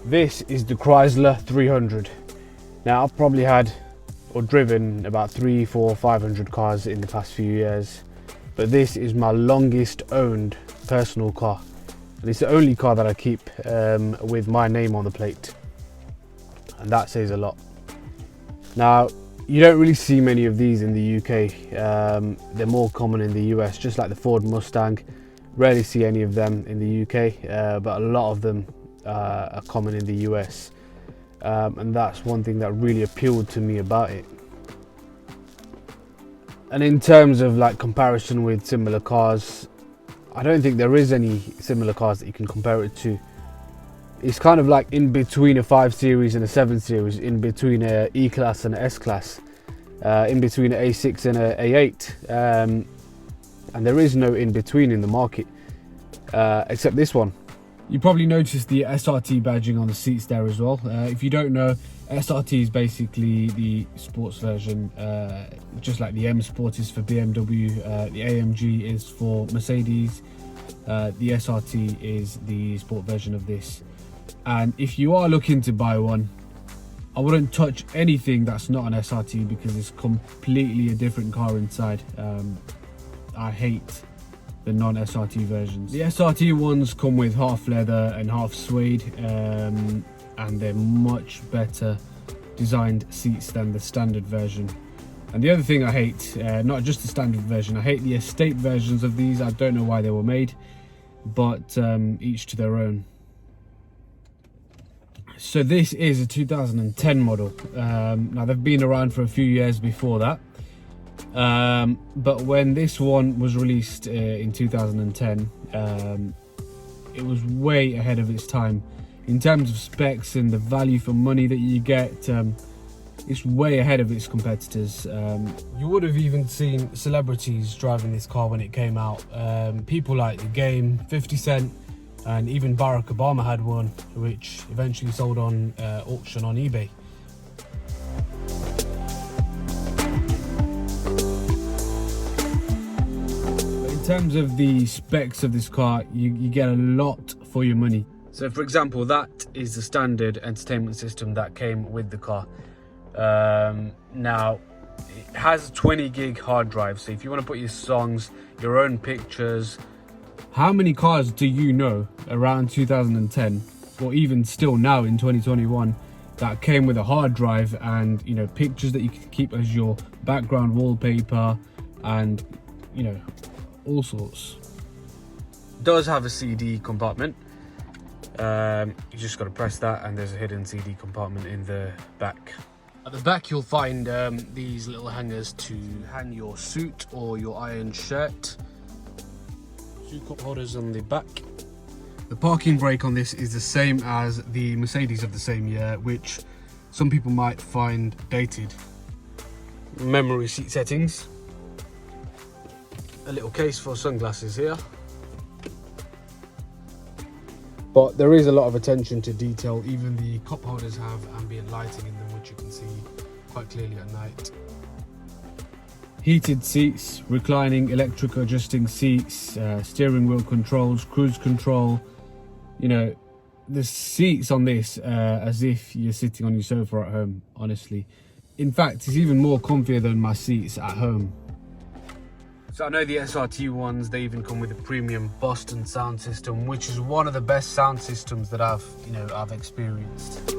This is the Chrysler 300. Now I've probably had or driven about 300, 400, 500 cars in the past few years, but this is my longest owned personal car, and it's the only car that I keep with my name on the plate, and that says a lot. Now you don't really see many of these in the UK. They're more common in the US, just like the Ford Mustang. Rarely see any of them in the UK, but a lot of them are common in the US, and that's one thing that really appealed to me about it. And in terms of like comparison with similar cars, I don't think there is any similar cars that you can compare it to. It's kind of like in between a 5 Series and a 7 Series, in between a E-Class and an S-Class, in between an A6 and an A8, and there is no in between in the market except this one. You probably noticed the SRT badging on the seats there as well. If you don't know, SRT is basically the sports version, just like the M Sport is for BMW, the AMG is for Mercedes, the SRT is the sport version of this. And if you are looking to buy one, I wouldn't touch anything that's not an SRT because it's completely a different car inside. I hate the non-SRT versions. The SRT ones come with half leather and half suede, and they're much better designed seats than the standard version. And the other thing I hate, not just the standard version, I hate the estate versions of these. I don't know why they were made, but each to their own. So this is a 2010 model. Now they've been around for a few years before that. But when this one was released in 2010, it was way ahead of its time in terms of specs and the value for money that you get. It's way ahead of its competitors. You would have even seen celebrities driving this car when it came out. People like The Game, 50 Cent, and even Barack Obama had one, which eventually sold on auction on eBay. In terms of the specs of this car, you get a lot for your money. So for example, that is the standard entertainment system that came with the car. Now it has a 20 gig hard drive, so if you want to put your songs, your own pictures. How many cars do you know around 2010 or even still now in 2021 that came with a hard drive and, you know, pictures that you can keep as your background wallpaper and, you know, all sorts? It does have a CD compartment. You just got to press that and there's a hidden CD compartment in the back. At the back you'll find these little hangers to hang your suit or your iron shirt. 2 cup holders on the back. The parking brake on this is the same as the Mercedes of the same year, which some people might find dated. Memory seat settings. A little case for sunglasses here. But there is a lot of attention to detail. Even the cup holders have ambient lighting in them, which you can see quite clearly at night. Heated seats, reclining electric adjusting seats, steering wheel controls, cruise control. You know, the seats on this as if you're sitting on your sofa at home, honestly. In fact, it's even more comfier than my seats at home. So I know the SRT ones, they even come with a premium Boston sound system, which is one of the best sound systems that I've experienced.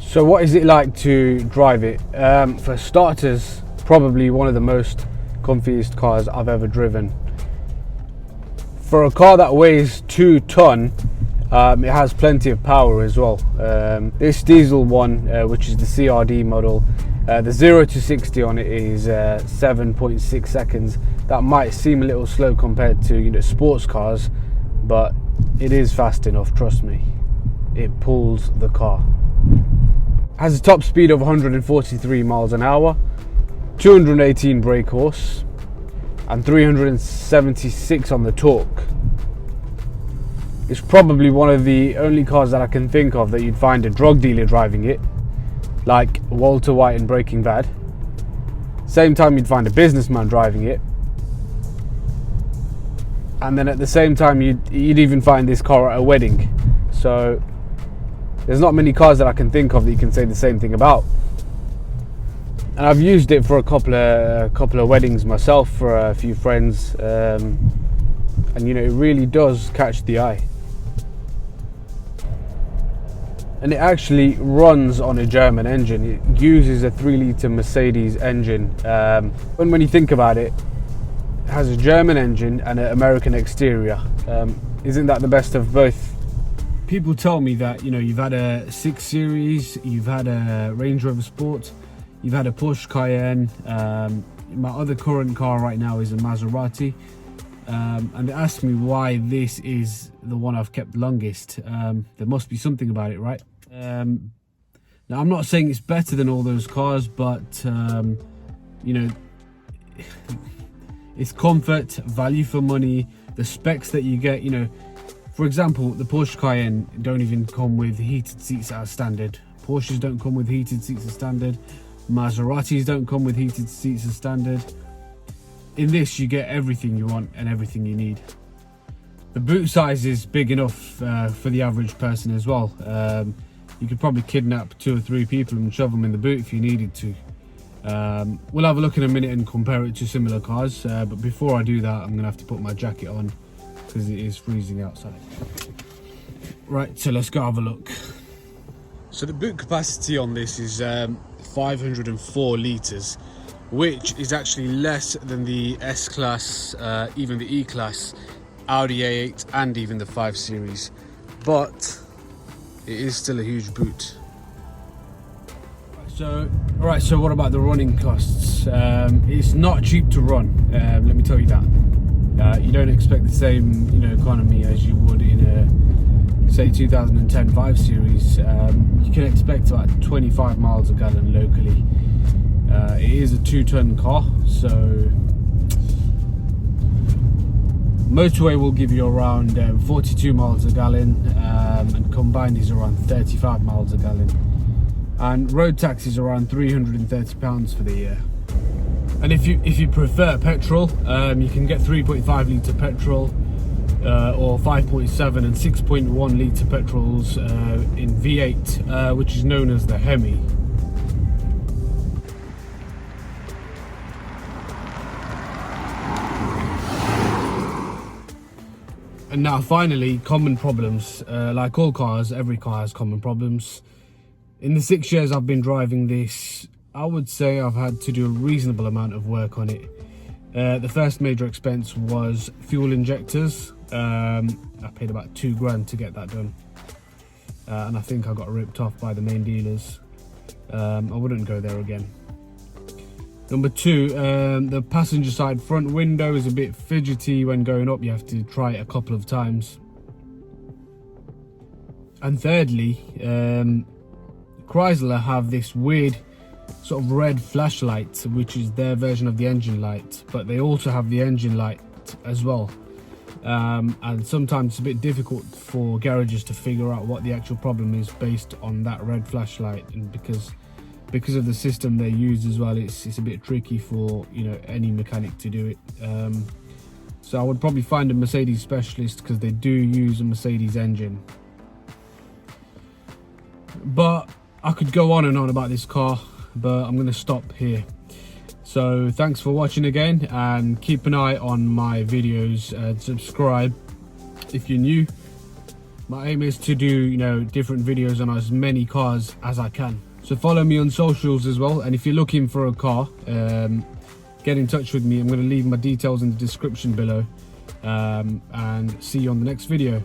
So what is it like to drive it? For starters, probably one of the most comfiest cars I've ever driven. For a car that weighs 2 ton, it has plenty of power as well. This diesel one, which is the CRD model, the 0 to 60 on it is 7.6 seconds. That might seem a little slow compared to sports cars, but it is fast enough, trust me. It pulls the car. Has a top speed of 143 miles an hour, 218 brake horse, and 376 on the torque. It's probably one of the only cars that I can think of that you'd find a drug dealer driving it, like Walter White in Breaking Bad. Same time you'd find a businessman driving it, and then at the same time you'd even find this car at a wedding. So there's not many cars that I can think of that you can say the same thing about. And I've used it for a couple of weddings myself, for a few friends, and you know, it really does catch the eye. And it actually runs on a German engine. It uses a 3-litre Mercedes engine. When you think about it, it has a German engine and an American exterior. Isn't that the best of both? People tell me that, you know, you've had a 6 Series, you've had a Range Rover Sport, you've had a Porsche Cayenne. My other current car right now is a Maserati. And they asked me why this is the one I've kept longest. There must be something about it, right? Now, I'm not saying it's better than all those cars, but you know, it's comfort, value for money, the specs that you get. You know, for example, the Porsche Cayenne don't even come with heated seats as standard. Porsches don't come with heated seats as standard. Maseratis don't come with heated seats as standard. In this, you get everything you want and everything you need. The boot size is big enough for the average person as well. You could probably kidnap 2 or 3 people and shove them in the boot if you needed to. We'll have a look in a minute and compare it to similar cars, but before I do that, I'm gonna have to put my jacket on because it is freezing outside. Right, so let's go have a look. So the boot capacity on this is 504 litres, which is actually less than the S-Class, even the E-Class, Audi A8 and even the 5 Series, but it is still a huge boot. So what about the running costs? It's not cheap to run, let me tell you that. You don't expect the same, you know, economy as you would in a, say, 2010 5 Series. You can expect about 25 miles a gallon locally. It is a 2-ton car, so motorway will give you around 42 miles a gallon, and combined is around 35 miles a gallon, and road tax is around £330 for the year. And if you prefer petrol, you can get 3.5 litre petrol, or 5.7 and 6.1 litre petrols in V8, which is known as the Hemi. And now finally, common problems. Like all cars, every car has common problems. In the 6 years I've been driving this, I would say I've had to do a reasonable amount of work on it. The first major expense was fuel injectors. I paid about £2 to get that done. And I think I got ripped off by the main dealers. I wouldn't go there again. Number 2, the passenger side front window is a bit fidgety when going up. You have to try it a couple of times. And thirdly, Chrysler have this weird sort of red flashlight, which is their version of the engine light, but they also have the engine light as well. And sometimes it's a bit difficult for garages to figure out what the actual problem is based on that red flashlight, and because of the system they use as well, it's a bit tricky for, you know, any mechanic to do it. So I would probably find a Mercedes specialist, because they do use a Mercedes engine. But I could go on and on about this car, but I'm going to stop here. So thanks for watching again, and keep an eye on my videos and subscribe if you're new. My aim is to do, you know, different videos on as many cars as I can. So follow me on socials as well, and if you're looking for a car, get in touch with me. I'm going to leave my details in the description below, and see you on the next video.